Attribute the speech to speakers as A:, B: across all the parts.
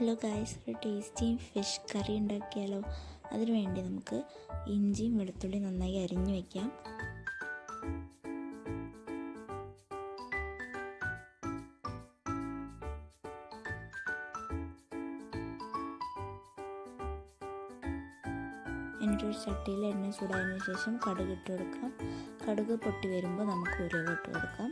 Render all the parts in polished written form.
A: Hello guys, ഒരു tasty fish curry ഉണ്ടാക്കിയാലോ? അതിനു വേണ്ടി നമുക്ക് ഇഞ്ചിയും വെളുത്തുള്ളി നന്നായി അരിഞ്ഞു വയ്ക്കാം. എന്നിട്ടൊരു ചട്ടിയിൽ എണ്ണ ചൂടായതിനു ശേഷം കടുക് ഇട്ട് കൊടുക്കാം. കടുക് പൊട്ടി വരുമ്പോൾ നമുക്ക് ഉലുവ ഇട്ട് കൊടുക്കാം.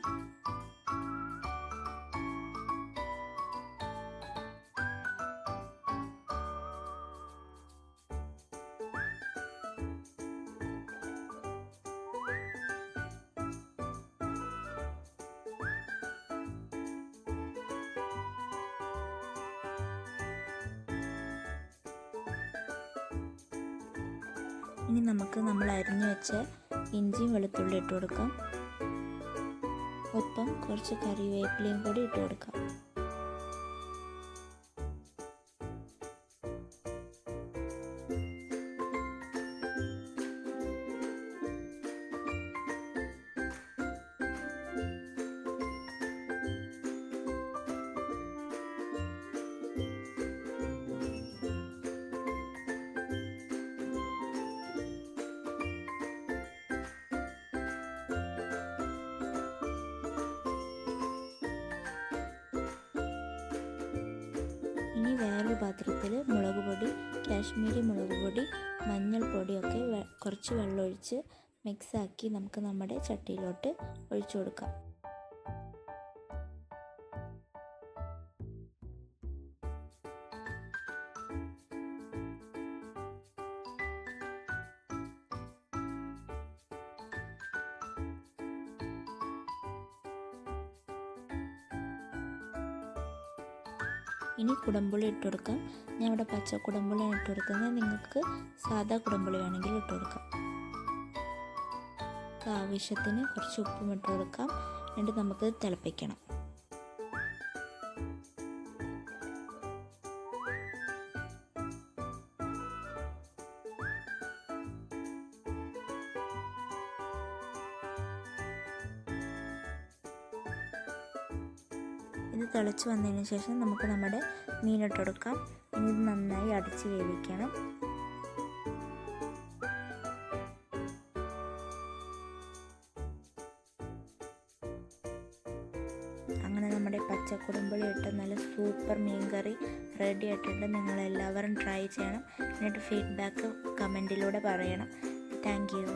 A: ഇനി നമുക്ക് നമ്മൾ അരിഞ്ഞു വെച്ച ഇഞ്ചിയും വെളുത്തുള്ളി ഇട്ട് കൊടുക്കാം. ഒപ്പം കുറച്ച് കറിവേപ്പിലയും കൂടി ഇട്ട് കൊടുക്കാം. ഇനി വേറൊരു പാത്രത്തിൽ മുളക് പൊടി, കാശ്മീരി മുളക് പൊടി, മഞ്ഞൾപ്പൊടിയൊക്കെ കുറച്ച് വെള്ളം ഒഴിച്ച് മിക്സാക്കി നമുക്ക് നമ്മുടെ ചട്ടിയിലോട്ട് ഒഴിച്ചു കൊടുക്കാം. ഇനി കുടംപുളി ഇട്ട് കൊടുക്കാം. ഞാൻ ഇവിടെ പച്ച കുടംപുളിയാണ് ഇട്ട് കൊടുക്കുന്നത്. നിങ്ങൾക്ക് സാധാ കുടംപുളി വേണമെങ്കിൽ ഇട്ട് കൊടുക്കാം. ആവശ്യത്തിന് കുറച്ച് ഉപ്പും ഇട്ട് കൊടുക്കാം. എന്നിട്ട് നമുക്ക് തിളപ്പിക്കണം. ഇത് തിളച്ച് വന്നതിന് ശേഷം നമുക്ക് നമ്മുടെ മീനിട്ട് കൊടുക്കാം. ഇനി ഇത് നന്നായി അടച്ച് വേവിക്കണം. അങ്ങനെ നമ്മുടെ പച്ചക്കുടമ്പുളി ഇട്ട നല്ല സൂപ്പർ മീൻ കറി റെഡി ആയിട്ടുണ്ട്. നിങ്ങളെല്ലാവരും ട്രൈ ചെയ്യണം. എന്നിട്ട് ഫീഡ്ബാക്ക് കമൻറ്റിലൂടെ പറയണം. Thank you.